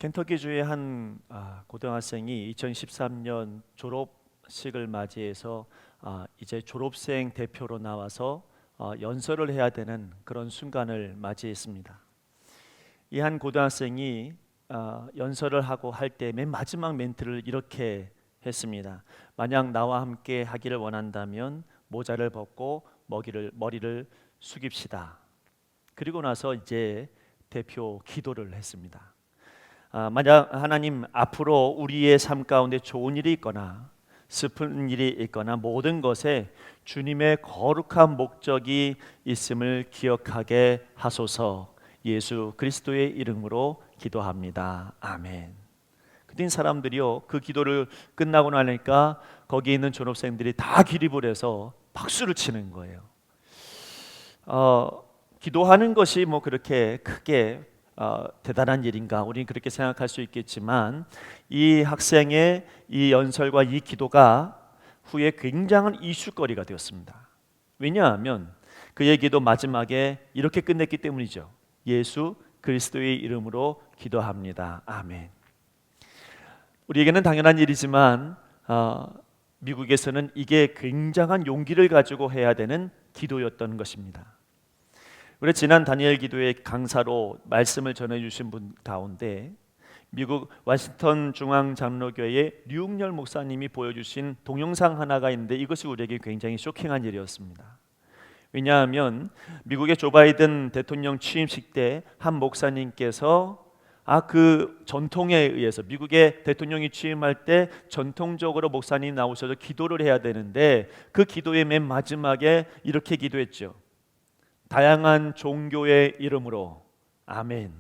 켄터키주의 한 고등학생이 2013년 졸업식을 맞이해서 이제 졸업생 대표로 나와서 연설을 해야 되는 그런 순간을 맞이했습니다. 이 한 고등학생이 연설을 하고 할 때 맨 마지막 멘트를 이렇게 했습니다. 만약 나와 함께 하기를 원한다면 모자를 벗고 머리를 숙입시다. 그리고 나서 이제 대표 기도를 했습니다. 만약 하나님, 앞으로 우리의 삶 가운데 좋은 일이 있거나 슬픈 일이 있거나 모든 것에 주님의 거룩한 목적이 있음을 기억하게 하소서. 예수 그리스도의 이름으로 기도합니다. 아멘. 그때 사람들이요, 그 기도를 끝나고 나니까 거기 있는 졸업생들이 다 기립을 해서 박수를 치는 거예요. 기도하는 것이 뭐 그렇게 크게 대단한 일인가, 우리는 그렇게 생각할 수 있겠지만 이 학생의 이 연설과 이 기도가 후에 굉장한 이슈거리가 되었습니다. 왜냐하면 그의 기도 마지막에 이렇게 끝냈기 때문이죠. 예수 그리스도의 이름으로 기도합니다. 아멘. 우리에게는 당연한 일이지만 미국에서는 이게 굉장한 용기를 가지고 해야 되는 기도였던 것입니다. 우리 지난 다니엘 기도의 강사로 말씀을 전해주신 분 가운데 미국 워싱턴 중앙장로교회의 류웅열 목사님이 보여주신 동영상 하나가 있는데 이것이 우리에게 굉장히 쇼킹한 일이었습니다. 왜냐하면 미국의 조 바이든 대통령 취임식 때 한 목사님께서 그 전통에 의해서 미국의 대통령이 취임할 때 전통적으로 목사님 나오셔서 기도를 해야 되는데 그 기도의 맨 마지막에 이렇게 기도했죠. 다양한 종교의 이름으로 아멘.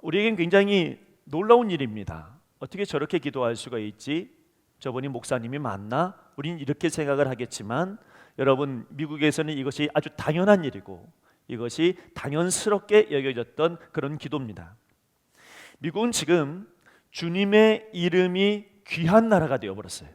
우리에겐 굉장히 놀라운 일입니다. 어떻게 저렇게 기도할 수가 있지? 저분이 목사님이 맞나? 우린 이렇게 생각을 하겠지만 여러분, 미국에서는 이것이 아주 당연한 일이고 이것이 당연스럽게 여겨졌던 그런 기도입니다. 미국은 지금 주님의 이름이 귀한 나라가 되어버렸어요.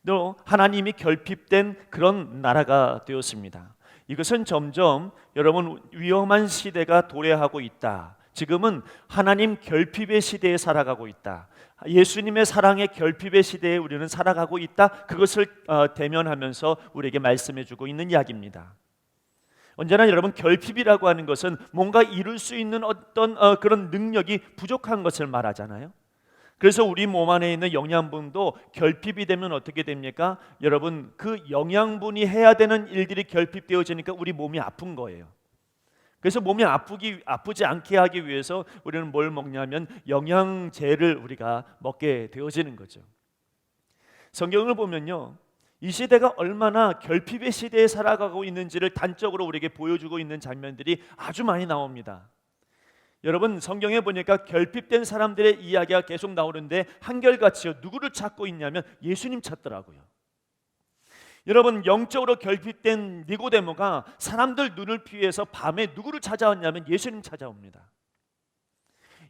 또 하나님이 결핍된 그런 나라가 되었습니다. 이것은 점점 여러분 위험한 시대가 도래하고 있다. 지금은 하나님 결핍의 시대에 살아가고 있다. 예수님의 사랑의 결핍의 시대에 우리는 살아가고 있다. 그것을 대면하면서 우리에게 말씀해주고 있는 이야기입니다. 언제나 여러분, 결핍이라고 하는 것은 뭔가 이룰 수 있는 어떤 그런 능력이 부족한 것을 말하잖아요. 그래서 우리 몸 안에 있는 영양분도 결핍이 되면 어떻게 됩니까? 여러분, 그 영양분이 해야 되는 일들이 결핍되어지니까 우리 몸이 아픈 거예요. 그래서 몸이 아프지 않게 하기 위해서 우리는 뭘 먹냐면 영양제를 우리가 먹게 되어지는 거죠. 성경을 보면요, 이 시대가 얼마나 결핍의 시대에 살아가고 있는지를 단적으로 우리에게 보여주고 있는 장면들이 아주 많이 나옵니다. 여러분, 성경에 보니까 결핍된 사람들의 이야기가 계속 나오는데 한결같이요, 누구를 찾고 있냐면 예수님 찾더라고요. 여러분, 영적으로 결핍된 니고데모가 사람들 눈을 피해서 밤에 누구를 찾아왔냐면 예수님 찾아옵니다.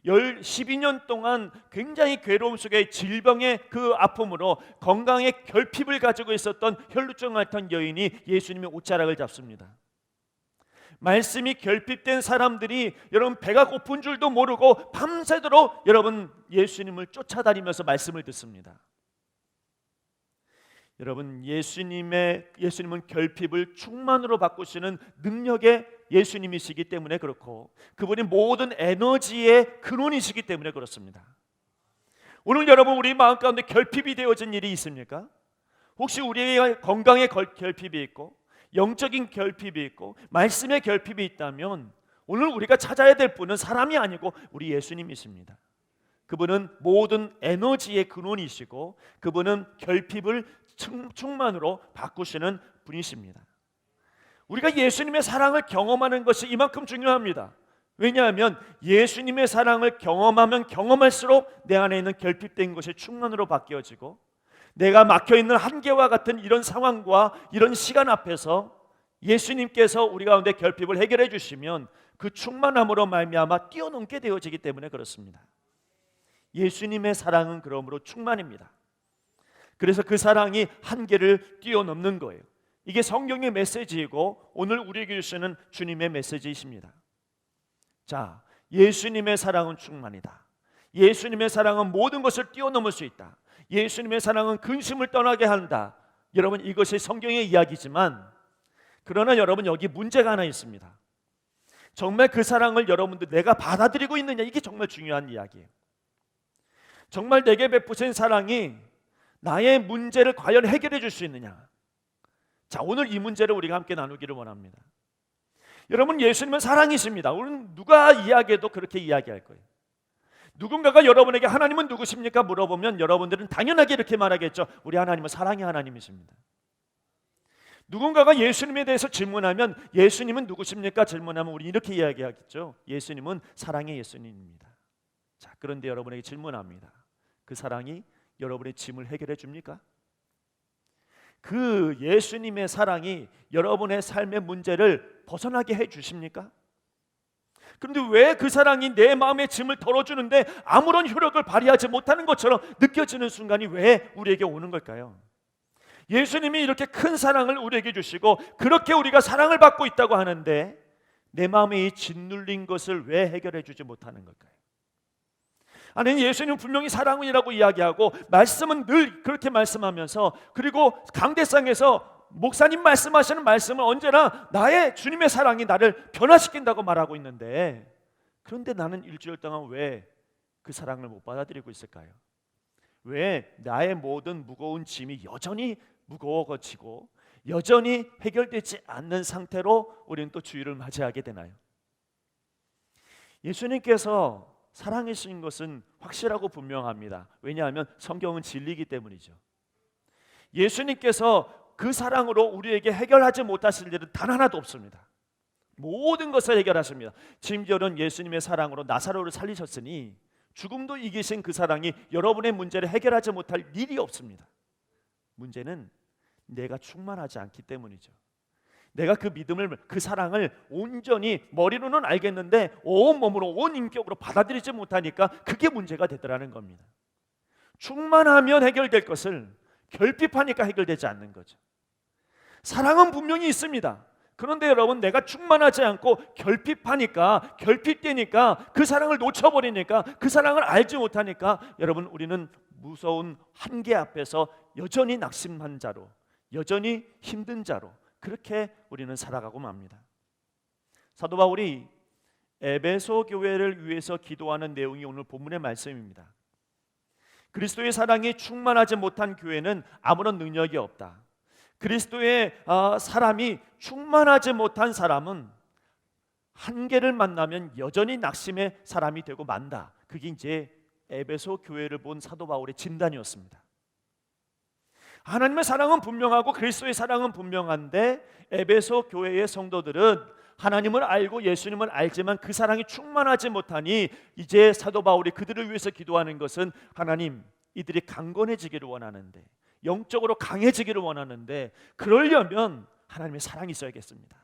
12년 동안 굉장히 괴로움 속에 질병의 그 아픔으로 건강의 결핍을 가지고 있었던 혈루증 앓던 여인이 예수님의 옷자락을 잡습니다. 말씀이 결핍된 사람들이 여러분 배가 고픈 줄도 모르고 밤새도록 여러분 예수님을 쫓아다니면서 말씀을 듣습니다. 여러분, 예수님은 결핍을 충만으로 바꾸시는 능력의 예수님이시기 때문에 그렇고 그분이 모든 에너지의 근원이시기 때문에 그렇습니다. 오늘 여러분, 우리 마음 가운데 결핍이 되어진 일이 있습니까? 혹시 우리의 건강에 결핍이 있고 영적인 결핍이 있고 말씀의 결핍이 있다면 오늘 우리가 찾아야 될 분은 사람이 아니고 우리 예수님이십니다. 그분은 모든 에너지의 근원이시고 그분은 결핍을 충만으로 바꾸시는 분이십니다. 우리가 예수님의 사랑을 경험하는 것이 이만큼 중요합니다. 왜냐하면 예수님의 사랑을 경험하면 경험할수록 내 안에 있는 결핍된 것이 충만으로 바뀌어지고 내가 막혀있는 한계와 같은 이런 상황과 이런 시간 앞에서 예수님께서 우리 가운데 결핍을 해결해 주시면 그 충만함으로 말미암아 뛰어넘게 되어지기 때문에 그렇습니다. 예수님의 사랑은 그러므로 충만입니다. 그래서 그 사랑이 한계를 뛰어넘는 거예요. 이게 성경의 메시지이고 오늘 우리에게 주시는 주님의 메시지이십니다. 자, 예수님의 사랑은 충만이다. 예수님의 사랑은 모든 것을 뛰어넘을 수 있다. 예수님의 사랑은 근심을 떠나게 한다. 여러분, 이것이 성경의 이야기지만, 그러나 여러분, 여기 문제가 하나 있습니다. 정말 그 사랑을 여러분들 내가 받아들이고 있느냐, 이게 정말 중요한 이야기예요. 정말 내게 베푸신 사랑이 나의 문제를 과연 해결해 줄 수 있느냐. 자, 오늘 이 문제를 우리가 함께 나누기를 원합니다. 여러분, 예수님은 사랑이십니다. 우리는 누가 이야기해도 그렇게 이야기할 거예요. 누군가가 여러분에게 하나님은 누구십니까? 물어보면 여러분들은 당연하게 이렇게 말하겠죠. 우리 하나님은 사랑의 하나님이십니다. 누군가가 예수님에 대해서 질문하면 예수님은 누구십니까? 질문하면 우리 이렇게 이야기하겠죠. 예수님은 사랑의 예수님입니다. 자, 그런데 여러분에게 질문합니다. 그 사랑이 여러분의 짐을 해결해 줍니까? 그 예수님의 사랑이 여러분의 삶의 문제를 벗어나게 해 주십니까? 그런데 왜 그 사랑이 내 마음의 짐을 덜어주는데 아무런 효력을 발휘하지 못하는 것처럼 느껴지는 순간이 왜 우리에게 오는 걸까요? 예수님이 이렇게 큰 사랑을 우리에게 주시고 그렇게 우리가 사랑을 받고 있다고 하는데 내 마음에 이 짓눌린 것을 왜 해결해 주지 못하는 걸까요? 아니, 예수님은 분명히 사랑이라고 이야기하고 말씀은 늘 그렇게 말씀하면서, 그리고 강대상에서 목사님 말씀하시는 말씀은 언제나 나의 주님의 사랑이 나를 변화시킨다고 말하고 있는데, 그런데 나는 일주일 동안 왜 그 사랑을 못 받아들이고 있을까요? 왜 나의 모든 무거운 짐이 여전히 무거워지고 여전히 해결되지 않는 상태로 우리는 또 주일을 맞이하게 되나요? 예수님께서 사랑이신 것은 확실하고 분명합니다. 왜냐하면 성경은 진리이기 때문이죠. 예수님께서 그 사랑으로 우리에게 해결하지 못하실 일은 단 하나도 없습니다. 모든 것을 해결하십니다. 심지어는 예수님의 사랑으로 나사로를 살리셨으니 죽음도 이기신 그 사랑이 여러분의 문제를 해결하지 못할 일이 없습니다. 문제는 내가 충만하지 않기 때문이죠. 내가 그 믿음을, 그 사랑을 온전히 머리로는 알겠는데 온 몸으로, 온 인격으로 받아들이지 못하니까 그게 문제가 되더라는 겁니다. 충만하면 해결될 것을 결핍하니까 해결되지 않는 거죠. 사랑은 분명히 있습니다. 그런데 여러분, 내가 충만하지 않고 결핍하니까, 결핍되니까, 그 사랑을 놓쳐버리니까, 그 사랑을 알지 못하니까 여러분, 우리는 무서운 한계 앞에서 여전히 낙심한 자로, 여전히 힘든 자로 그렇게 우리는 살아가고 맙니다. 사도 바울이 에베소 교회를 위해서 기도하는 내용이 오늘 본문의 말씀입니다. 그리스도의 사랑이 충만하지 못한 교회는 아무런 능력이 없다. 그리스도의 사람이 충만하지 못한 사람은 한계를 만나면 여전히 낙심의 사람이 되고 만다. 그게 이제 에베소 교회를 본 사도 바울의 진단이었습니다. 하나님의 사랑은 분명하고 그리스도의 사랑은 분명한데 에베소 교회의 성도들은 하나님을 알고 예수님을 알지만 그 사랑이 충만하지 못하니 이제 사도 바울이 그들을 위해서 기도하는 것은, 하나님, 이들이 강건해지기를 원하는데, 영적으로 강해지기를 원하는데, 그러려면 하나님의 사랑이 있어야겠습니다.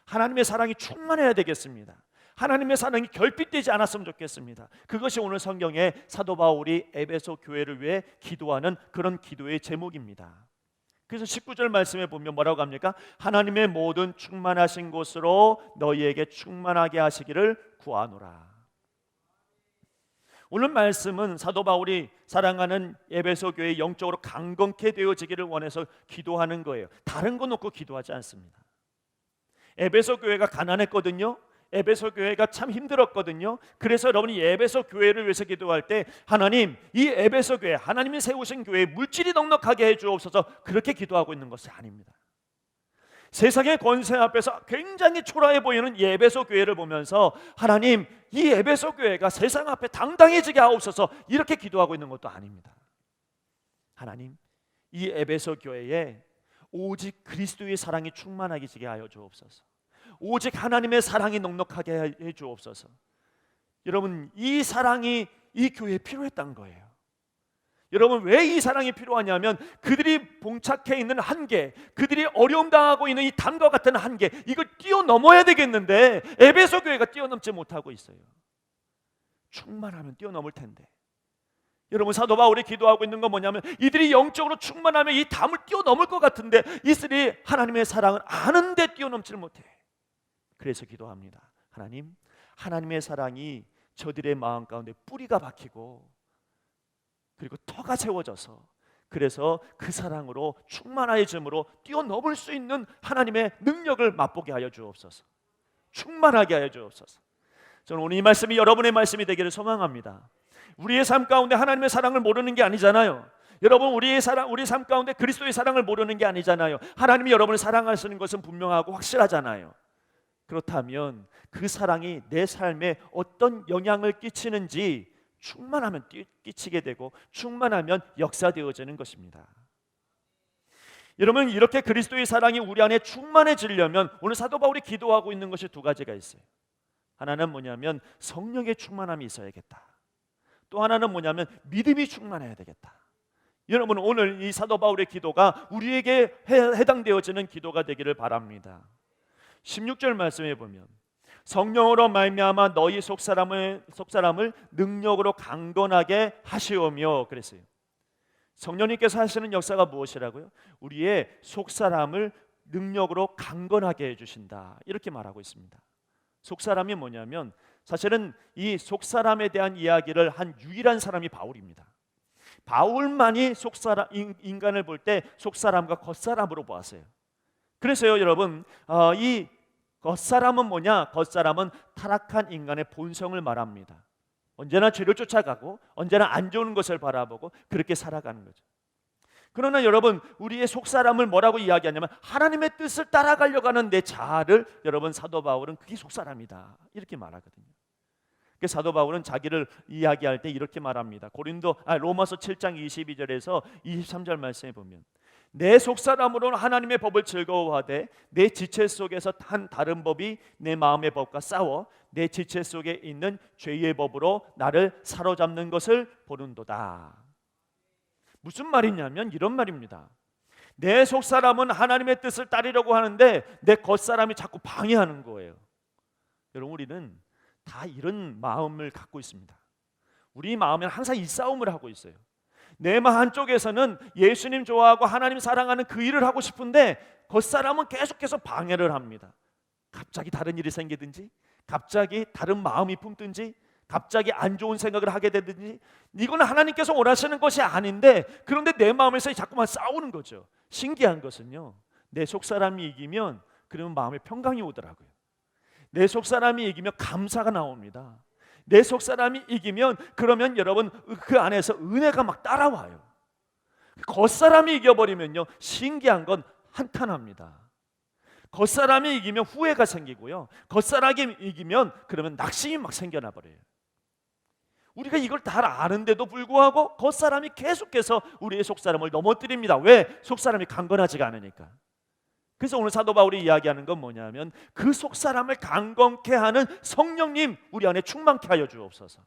하나님의 사랑이 충만해야 되겠습니다. 하나님의 사랑이 결핍되지 않았으면 좋겠습니다. 그것이 오늘 성경에 사도 바울이 에베소 교회를 위해 기도하는 그런 기도의 제목입니다. 그래서 19절 말씀에 보면 뭐라고 합니까? 하나님의 모든 충만하신 곳으로 너희에게 충만하게 하시기를 구하노라. 오늘 말씀은 사도 바울이 사랑하는 에베소 교회 영적으로 강건케 되어지기를 원해서 기도하는 거예요. 다른 거 놓고 기도하지 않습니다. 에베소 교회가 가난했거든요. 에베소 교회가 참 힘들었거든요. 그래서 여러분이 에베소 교회를 위해서 기도할 때, 하나님, 이 에베소 교회, 하나님이 세우신 교회 물질이 넉넉하게 해주옵소서, 그렇게 기도하고 있는 것이 아닙니다. 세상의 권세 앞에서 굉장히 초라해 보이는 이 에베소 교회를 보면서, 하나님, 이 에베소 교회가 세상 앞에 당당해지게 하옵소서, 이렇게 기도하고 있는 것도 아닙니다. 하나님, 이 에베소 교회에 오직 그리스도의 사랑이 충만하게 지게 하여 주옵소서. 오직 하나님의 사랑이 넉넉하게 해 주옵소서. 여러분, 이 사랑이 이 교회에 필요했던 거예요. 여러분, 왜 이 사랑이 필요하냐면 그들이 봉착해 있는 한계, 그들이 어려움 당하고 있는 이 담과 같은 한계, 이걸 뛰어넘어야 되겠는데 에베소 교회가 뛰어넘지 못하고 있어요. 충만하면 뛰어넘을 텐데. 여러분, 사도 바울이 기도하고 있는 건 뭐냐면, 이들이 영적으로 충만하면 이 담을 뛰어넘을 것 같은데 이들이 하나님의 사랑을 아는데 뛰어넘지를 못해. 그래서 기도합니다. 하나님, 하나님의 사랑이 저들의 마음 가운데 뿌리가 박히고 그리고 터가 세워져서 그래서 그 사랑으로 충만해짐으로 뛰어넘을 수 있는 하나님의 능력을 맛보게 하여 주옵소서. 충만하게 하여 주옵소서. 저는 오늘 이 말씀이 여러분의 말씀이 되기를 소망합니다. 우리의 삶 가운데 하나님의 사랑을 모르는 게 아니잖아요. 여러분, 우리 삶 가운데 그리스도의 사랑을 모르는 게 아니잖아요. 하나님이 여러분을 사랑하시는 것은 분명하고 확실하잖아요. 그렇다면 그 사랑이 내 삶에 어떤 영향을 끼치는지 충만하면 끼치게 되고 충만하면 역사되어지는 것입니다. 여러분, 이렇게 그리스도의 사랑이 우리 안에 충만해지려면 오늘 사도 바울이 기도하고 있는 것이 두 가지가 있어요. 하나는 뭐냐면 성령의 충만함이 있어야겠다. 또 하나는 뭐냐면 믿음이 충만해야 되겠다. 여러분, 오늘 이 사도 바울의 기도가 우리에게 해당되어지는 기도가 되기를 바랍니다. 16절 말씀해 보면 성령으로 말미암아 너희 속사람을 능력으로 강건하게 하시오며 그랬어요. 성령님께서 하시는 역사가 무엇이라고요? 우리의 속사람을 능력으로 강건하게 해주신다, 이렇게 말하고 있습니다. 속사람이 뭐냐면 사실은 이 속사람에 대한 이야기를 한 유일한 사람이 바울입니다. 바울만이 인간을 볼 때 속사람과 겉사람으로 보았어요. 그래서요, 여러분, 이 겉사람은 뭐냐? 겉사람은 타락한 인간의 본성을 말합니다. 언제나 죄를 쫓아가고 언제나 안 좋은 것을 바라보고 그렇게 살아가는 거죠. 그러나 여러분, 우리의 속사람을 뭐라고 이야기하냐면 하나님의 뜻을 따라가려고 하는 내 자아를, 여러분, 사도 바울은 그게 속사람이다, 이렇게 말하거든요. 사도 바울은 자기를 이야기할 때 이렇게 말합니다. 로마서 7장 22절에서 23절 말씀에 보면 내 속사람으로는 하나님의 법을 즐거워하되 내 지체 속에서 한 다른 법이 내 마음의 법과 싸워 내 지체 속에 있는 죄의 법으로 나를 사로잡는 것을 보는도다. 무슨 말이냐면 이런 말입니다. 내 속사람은 하나님의 뜻을 따르려고 하는데 내 겉사람이 자꾸 방해하는 거예요. 여러분, 우리는 다 이런 마음을 갖고 있습니다. 우리 마음에는 항상 이 싸움을 하고 있어요. 내 마음 한쪽에서는 예수님 좋아하고 하나님 사랑하는 그 일을 하고 싶은데 겉사람은 계속해서 방해를 합니다. 갑자기 다른 일이 생기든지, 갑자기 다른 마음이 품든지, 갑자기 안 좋은 생각을 하게 되든지, 이거는 하나님께서 원하시는 것이 아닌데 그런데 내 마음에서 자꾸만 싸우는 거죠. 신기한 것은요, 내 속사람이 이기면 그러면 마음에 평강이 오더라고요. 내 속사람이 이기면 감사가 나옵니다. 내 속사람이 이기면 그러면 여러분 그 안에서 은혜가 막 따라와요. 겉사람이 이겨버리면요, 신기한 건 한탄합니다. 겉사람이 이기면 후회가 생기고요, 겉사람이 이기면 그러면 낙심이 막 생겨나 버려요. 우리가 이걸 다 아는데도 불구하고 겉사람이 계속해서 우리의 속사람을 넘어뜨립니다. 왜? 속사람이 강건하지가 않으니까. 그래서 오늘 사도 바울이 이야기하는 건 뭐냐면 그 속사람을 강건케 하는 성령님 우리 안에 충만케 하여 주옵소서.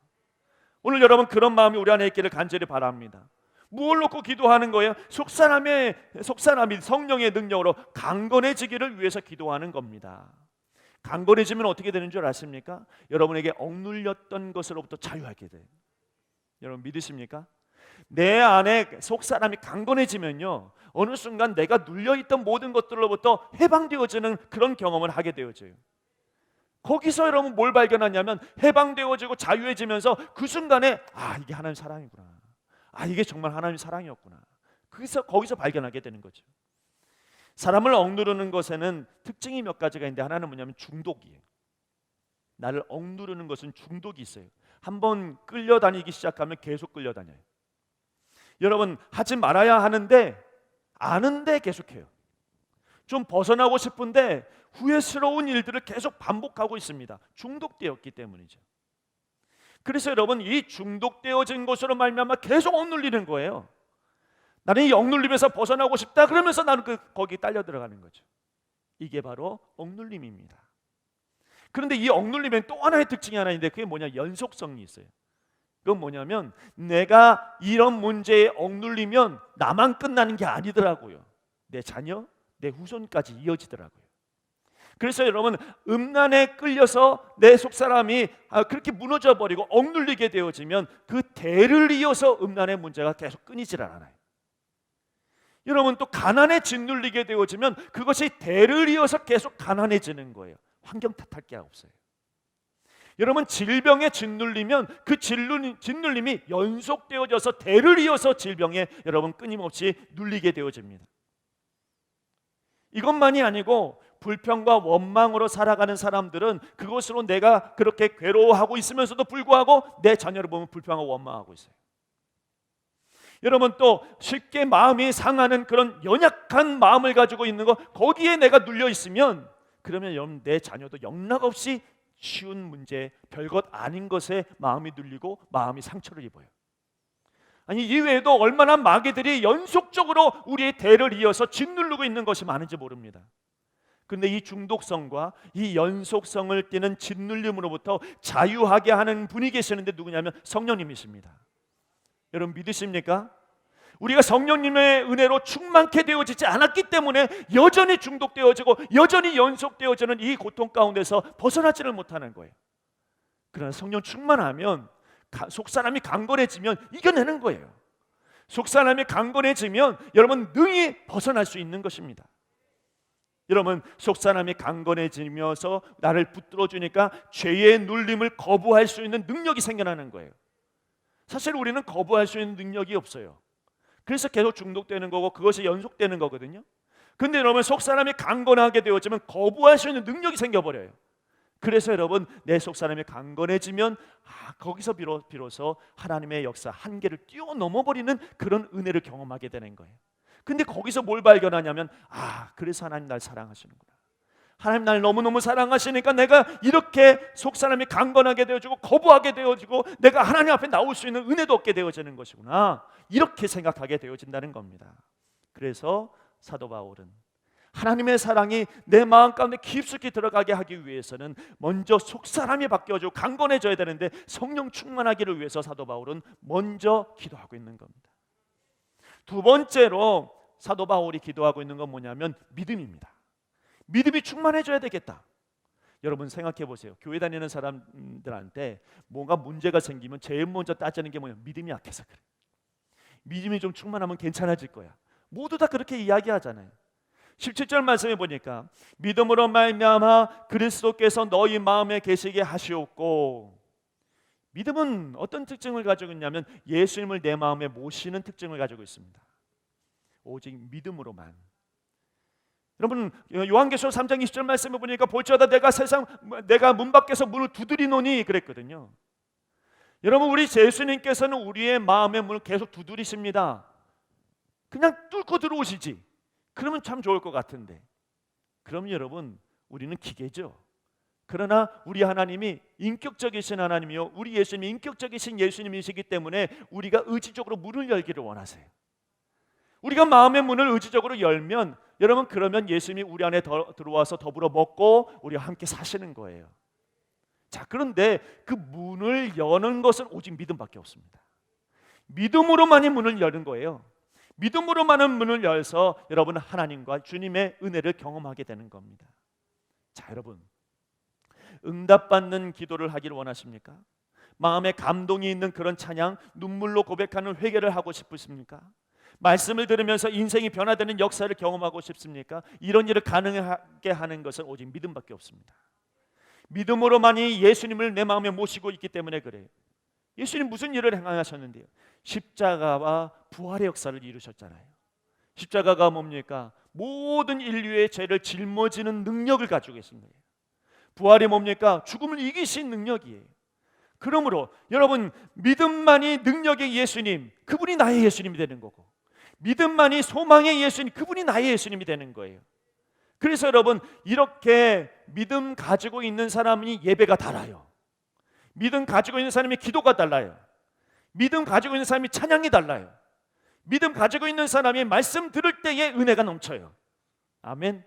오늘 여러분 그런 마음이 우리 안에 있기를 간절히 바랍니다. 무엇을 놓고 기도하는 거예요? 속사람이 성령의 능력으로 강건해지기를 위해서 기도하는 겁니다. 강건해지면 어떻게 되는 줄 아십니까? 여러분에게 억눌렸던 것으로부터 자유하게 돼요. 여러분 믿으십니까? 내 안에 속사람이 강건해지면요, 어느 순간 내가 눌려있던 모든 것들로부터 해방되어지는 그런 경험을 하게 되어져요. 거기서 여러분 뭘 발견하냐면 해방되어지고 자유해지면서 그 순간에 이게 하나님 사랑이구나, 이게 정말 하나님 사랑이었구나, 거기서 발견하게 되는 거죠. 사람을 억누르는 것에는 특징이 몇 가지가 있는데 하나는 뭐냐면 중독이에요. 나를 억누르는 것은 중독이 있어요. 한번 끌려다니기 시작하면 계속 끌려다녀요. 여러분 하지 말아야 하는데 아는데 계속해요. 좀 벗어나고 싶은데 후회스러운 일들을 계속 반복하고 있습니다. 중독되었기 때문이죠. 그래서 여러분 이 중독되어진 것으로 말미암아 계속 억눌리는 거예요. 나는 이 억눌림에서 벗어나고 싶다 그러면서 나는 거기 딸려 들어가는 거죠. 이게 바로 억눌림입니다. 그런데 이 억눌림엔 또 하나의 특징이 하나 있는데 그게 뭐냐, 연속성이 있어요. 그건 뭐냐면 내가 이런 문제에 억눌리면 나만 끝나는 게 아니더라고요. 내 자녀, 내 후손까지 이어지더라고요. 그래서 여러분 음란에 끌려서 내 속사람이 그렇게 무너져버리고 억눌리게 되어지면 그 대를 이어서 음란의 문제가 계속 끊이질 않아요. 여러분 또 가난에 짓눌리게 되어지면 그것이 대를 이어서 계속 가난해지는 거예요. 환경 탓할 게 없어요. 여러분, 질병에 짓눌리면 그 짓눌림이 연속되어져서 대를 이어서 질병에 여러분 끊임없이 눌리게 되어집니다. 이것만이 아니고 불평과 원망으로 살아가는 사람들은 그것으로 내가 그렇게 괴로워하고 있으면서도 불구하고 내 자녀를 보면 불평하고 원망하고 있어요. 여러분, 또 쉽게 마음이 상하는 그런 연약한 마음을 가지고 있는 거, 거기에 내가 눌려 있으면 그러면 여러분 내 자녀도 영락없이 쉬운 문제, 별것 아닌 것에 마음이 눌리고 마음이 상처를 입어요. 아니, 이외에도 얼마나 마귀들이 연속적으로 우리의 대를 이어서 짓누르고 있는 것이 많은지 모릅니다. 그런데 이 중독성과 이 연속성을 띠는 짓눌림으로부터 자유하게 하는 분이 계시는데 누구냐면 성령님이십니다. 여러분, 믿으십니까? 우리가 성령님의 은혜로 충만케 되어지지 않았기 때문에 여전히 중독되어지고 여전히 연속되어지는 이 고통 가운데서 벗어나지를 못하는 거예요. 그러나 성령 충만하면 속사람이 강건해지면 이겨내는 거예요. 속사람이 강건해지면 여러분 능히 벗어날 수 있는 것입니다. 여러분, 속사람이 강건해지면서 나를 붙들어 주니까 죄의 눌림을 거부할 수 있는 능력이 생겨나는 거예요. 사실 우리는 거부할 수 있는 능력이 없어요. 그래서 계속 중독되는 거고 그것이 연속되는 거거든요. 근데 여러분, 속사람이 강건하게 되어지면 거부할 수 있는 능력이 생겨버려요. 그래서 여러분, 내 속사람이 강건해지면 거기서 비로소 하나님의 역사 한계를 뛰어넘어버리는 그런 은혜를 경험하게 되는 거예요. 근데 거기서 뭘 발견하냐면 그래서 하나님 날 사랑하시는구나. 하나님 날 너무너무 사랑하시니까 내가 이렇게 속사람이 강건하게 되어지고 거부하게 되어지고 내가 하나님 앞에 나올 수 있는 은혜도 얻게 되어지는 것이구나, 이렇게 생각하게 되어진다는 겁니다. 그래서 사도 바울은 하나님의 사랑이 내 마음 가운데 깊숙이 들어가게 하기 위해서는 먼저 속사람이 바뀌어지고 강건해져야 되는데 성령 충만하기를 위해서 사도 바울은 먼저 기도하고 있는 겁니다. 두 번째로 사도 바울이 기도하고 있는 건 뭐냐면 믿음입니다. 믿음이 충만해져야 되겠다. 여러분 생각해 보세요. 교회 다니는 사람들한테 뭔가 문제가 생기면 제일 먼저 따지는 게 뭐예요? 믿음이 약해서 그래. 믿음이 좀 충만하면 괜찮아질 거야. 모두 다 그렇게 이야기하잖아요. 17절 말씀해 보니까 믿음으로 말미암아 그리스도께서 너희 마음에 계시게 하시옵고, 믿음은 어떤 특징을 가지고 있냐면 예수님을 내 마음에 모시는 특징을 가지고 있습니다. 오직 믿음으로만. 여러분, 요한계시록 3장 20절 말씀해 보니까 볼지어다 내가 문 밖에서 문을 두드리노니 그랬거든요. 여러분, 우리 예수님께서는 우리의 마음의 문을 계속 두드리십니다. 그냥 뚫고 들어오시지. 그러면 참 좋을 것 같은데. 그럼 여러분, 우리는 기계죠. 그러나 우리 하나님이 인격적이신 하나님이요, 우리 예수님이 인격적이신 예수님이시기 때문에 우리가 의지적으로 문을 열기를 원하세요. 우리가 마음의 문을 의지적으로 열면 여러분, 그러면 예수님이 우리 안에 들어와서 더불어 먹고 우리와 함께 사시는 거예요. 자, 그런데 그 문을 여는 것은 오직 믿음밖에 없습니다. 믿음으로만이 문을 여는 거예요. 믿음으로만은 문을 열어서 여러분 하나님과 주님의 은혜를 경험하게 되는 겁니다. 자, 여러분, 응답받는 기도를 하기를 원하십니까? 마음에 감동이 있는 그런 찬양, 눈물로 고백하는 회개를 하고 싶으십니까? 말씀을 들으면서 인생이 변화되는 역사를 경험하고 싶습니까? 이런 일을 가능하게 하는 것은 오직 믿음밖에 없습니다. 믿음으로만이 예수님을 내 마음에 모시고 있기 때문에 그래요. 예수님 무슨 일을 행하셨는데요? 십자가와 부활의 역사를 이루셨잖아요. 십자가가 뭡니까? 모든 인류의 죄를 짊어지는 능력을 가지고 계신 거예요. 부활이 뭡니까? 죽음을 이기신 능력이에요. 그러므로 여러분, 믿음만이 능력의 예수님, 그분이 나의 예수님이 되는 거고, 믿음만이 소망의 예수님, 그분이 나의 예수님이 되는 거예요. 그래서 여러분, 이렇게 믿음 가지고 있는 사람이 예배가 달라요. 믿음 가지고 있는 사람이 기도가 달라요. 믿음 가지고 있는 사람이 찬양이 달라요. 믿음 가지고 있는 사람이 말씀 들을 때에 은혜가 넘쳐요. 아멘.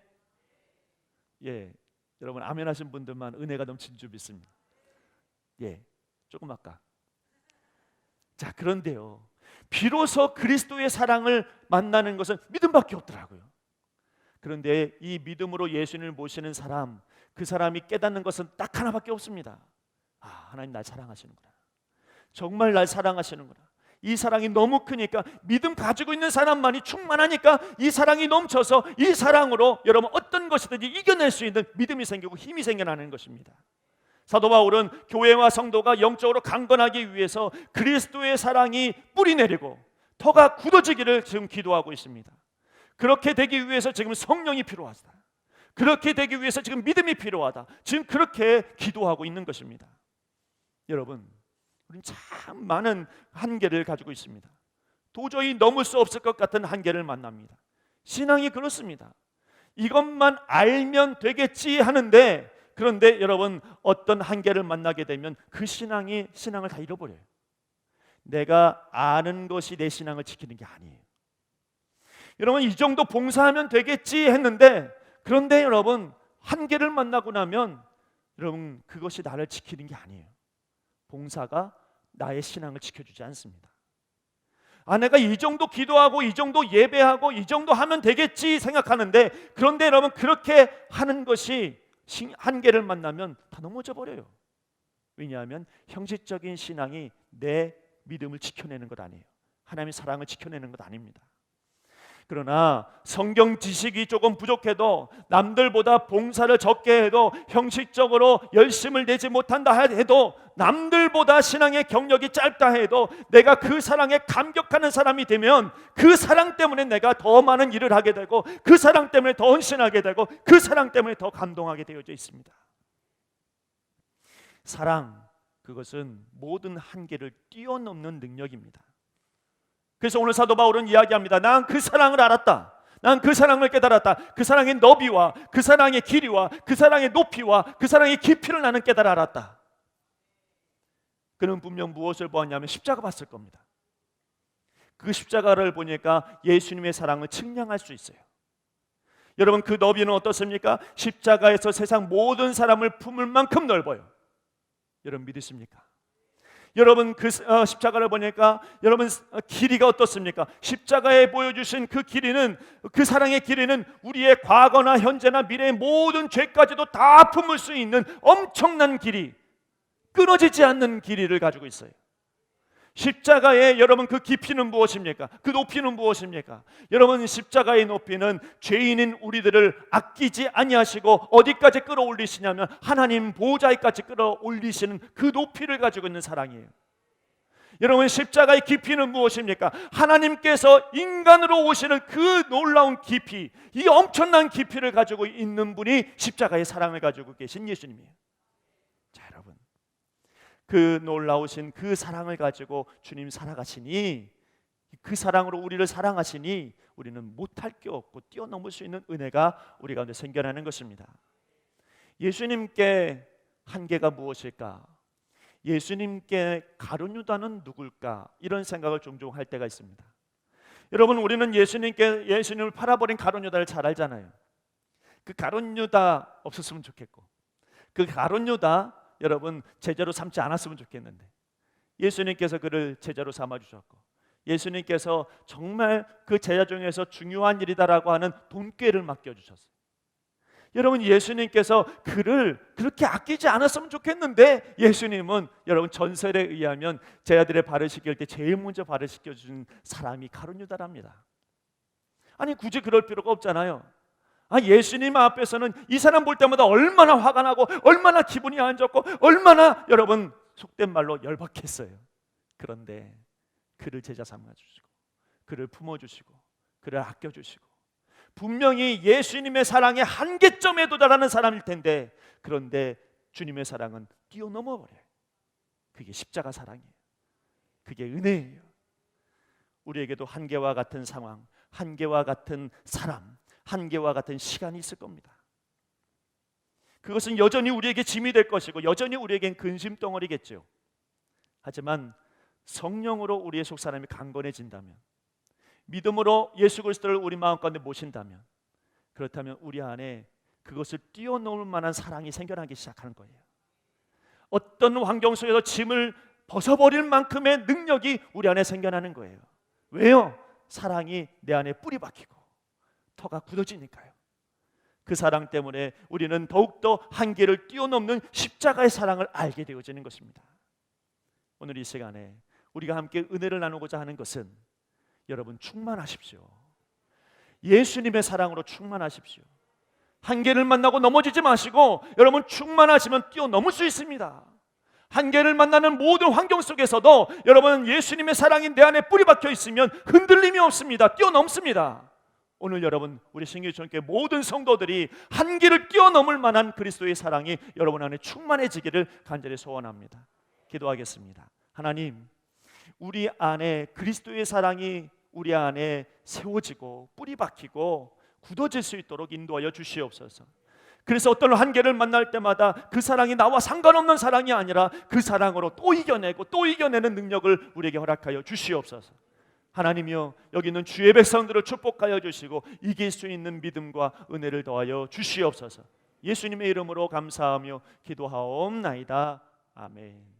예, 여러분 아멘 하신 분들만 은혜가 넘친 줄 믿습니다. 예, 조금 아까. 자, 그런데요, 비로소 그리스도의 사랑을 만나는 것은 믿음밖에 없더라고요. 그런데 이 믿음으로 예수님을 모시는 사람, 그 사람이 깨닫는 것은 딱 하나밖에 없습니다. 하나님 날 사랑하시는구나. 정말 날 사랑하시는구나. 이 사랑이 너무 크니까, 믿음 가지고 있는 사람만이 충만하니까 이 사랑이 넘쳐서 이 사랑으로 여러분 어떤 것이든지 이겨낼 수 있는 믿음이 생기고 힘이 생겨나는 것입니다. 사도 바울은 교회와 성도가 영적으로 강건하기 위해서 그리스도의 사랑이 뿌리 내리고 터가 굳어지기를 지금 기도하고 있습니다. 그렇게 되기 위해서 지금 성령이 필요하다. 그렇게 되기 위해서 지금 믿음이 필요하다. 지금 그렇게 기도하고 있는 것입니다. 여러분, 우리는 참 많은 한계를 가지고 있습니다. 도저히 넘을 수 없을 것 같은 한계를 만납니다. 신앙이 그렇습니다. 이것만 알면 되겠지 하는데, 그런데 여러분, 어떤 한계를 만나게 되면 그 신앙을 다 잃어버려요. 내가 아는 것이 내 신앙을 지키는 게 아니에요. 여러분, 이 정도 봉사하면 되겠지 했는데, 그런데 여러분, 한계를 만나고 나면 여러분, 그것이 나를 지키는 게 아니에요. 봉사가 나의 신앙을 지켜주지 않습니다. 내가 이 정도 기도하고 이 정도 예배하고 이 정도 하면 되겠지 생각하는데, 그런데 여러분, 그렇게 하는 것이 한계를 만나면 다 넘어져 버려요. 왜냐하면 형식적인 신앙이 내 믿음을 지켜내는 것 아니에요. 하나님의 사랑을 지켜내는 것 아닙니다. 그러나 성경 지식이 조금 부족해도, 남들보다 봉사를 적게 해도, 형식적으로 열심을 내지 못한다 해도, 남들보다 신앙의 경력이 짧다 해도 내가 그 사랑에 감격하는 사람이 되면 그 사랑 때문에 내가 더 많은 일을 하게 되고, 그 사랑 때문에 더 헌신하게 되고, 그 사랑 때문에 더 감동하게 되어져 있습니다. 사랑, 그것은 모든 한계를 뛰어넘는 능력입니다. 그래서 오늘 사도 바울은 이야기합니다. 난 그 사랑을 알았다. 난 그 사랑을 깨달았다. 그 사랑의 너비와 그 사랑의 길이와 그 사랑의 높이와 그 사랑의 깊이를 나는 깨달아 알았다. 그는 분명 무엇을 보았냐면 십자가 봤을 겁니다. 그 십자가를 보니까 예수님의 사랑을 측량할 수 있어요. 여러분, 그 너비는 어떻습니까? 십자가에서 세상 모든 사람을 품을 만큼 넓어요. 여러분, 믿으십니까? 여러분, 그 십자가를 보니까 여러분, 길이가 어떻습니까? 십자가에 보여주신 그 길이는, 그 사랑의 길이는 우리의 과거나 현재나 미래의 모든 죄까지도 다 품을 수 있는 엄청난 길이, 끊어지지 않는 길이를 가지고 있어요. 십자가의 여러분, 그 깊이는 무엇입니까? 그 높이는 무엇입니까? 여러분, 십자가의 높이는 죄인인 우리들을 아끼지 아니하시고 어디까지 끌어올리시냐면 하나님 보좌에까지 끌어올리시는 그 높이를 가지고 있는 사랑이에요. 여러분, 십자가의 깊이는 무엇입니까? 하나님께서 인간으로 오시는 그 놀라운 깊이, 이 엄청난 깊이를 가지고 있는 분이 십자가의 사랑을 가지고 계신 예수님이에요. 자, 여러분, 그 놀라우신 그 사랑을 가지고 주님 살아가시니, 그 사랑으로 우리를 사랑하시니 우리는 못할 게 없고 뛰어넘을 수 있는 은혜가 우리 가운데 생겨나는 것입니다. 예수님께 한계가 무엇일까? 예수님께 가룟 유다는 누굴까? 이런 생각을 종종 할 때가 있습니다. 여러분, 우리는 예수님을 팔아버린 가룟 유다를 잘 알잖아요. 그 가룟 유다 없었으면 좋겠고, 그 가룟 유다 여러분 제자로 삼지 않았으면 좋겠는데, 예수님께서 그를 제자로 삼아 주셨고, 예수님께서 정말 그 제자 중에서 중요한 일이다라고 하는 돈꾀를 맡겨 주셨어요. 여러분, 예수님께서 그를 그렇게 아끼지 않았으면 좋겠는데, 예수님은 여러분 전설에 의하면 제자들의 발을 씻길 때 제일 먼저 발을 씻겨준 사람이 가룟 유다랍니다. 아니, 굳이 그럴 필요가 없잖아요. 예수님 앞에서는 이 사람 볼 때마다 얼마나 화가 나고 얼마나 기분이 안 좋고 얼마나 여러분 속된 말로 열받겠어요. 그런데 그를 제자 삼아주시고, 그를 품어주시고, 그를 아껴주시고, 분명히 예수님의 사랑의 한계점에 도달하는 사람일 텐데, 그런데 주님의 사랑은 뛰어넘어 버려요. 그게 십자가 사랑이에요. 그게 은혜예요. 우리에게도 한계와 같은 상황, 한계와 같은 사람, 한계와 같은 시간이 있을 겁니다. 그것은 여전히 우리에게 짐이 될 것이고 여전히 우리에겐 근심덩어리겠죠. 하지만 성령으로 우리의 속사람이 강건해진다면, 믿음으로 예수 그리스도를 우리 마음 가운데 모신다면, 그렇다면 우리 안에 그것을 뛰어넘을 만한 사랑이 생겨나기 시작하는 거예요. 어떤 환경 속에서 짐을 벗어버릴 만큼의 능력이 우리 안에 생겨나는 거예요. 왜요? 사랑이 내 안에 뿌리 박히고 터가 굳어지니까요. 그 사랑 때문에 우리는 더욱더 한계를 뛰어넘는 십자가의 사랑을 알게 되어지는 것입니다. 오늘 이 시간에 우리가 함께 은혜를 나누고자 하는 것은, 여러분 충만하십시오. 예수님의 사랑으로 충만하십시오. 한계를 만나고 넘어지지 마시고 여러분 충만하시면 뛰어넘을 수 있습니다. 한계를 만나는 모든 환경 속에서도 여러분 예수님의 사랑이 내 안에 뿌리 박혀 있으면 흔들림이 없습니다. 뛰어넘습니다. 오늘 여러분 우리 신규촌교회 모든 성도들이 한계를 뛰어넘을 만한 그리스도의 사랑이 여러분 안에 충만해지기를 간절히 소원합니다. 기도하겠습니다. 하나님, 우리 안에 그리스도의 사랑이 우리 안에 세워지고 뿌리 박히고 굳어질 수 있도록 인도하여 주시옵소서. 그래서 어떤 한계를 만날 때마다 그 사랑이 나와 상관없는 사랑이 아니라 그 사랑으로 또 이겨내고 또 이겨내는 능력을 우리에게 허락하여 주시옵소서. 하나님이여, 여기 있는 주의 백성들을 축복하여 주시고 이길 수 있는 믿음과 은혜를 더하여 주시옵소서. 예수님의 이름으로 감사하며 기도하옵나이다. 아멘.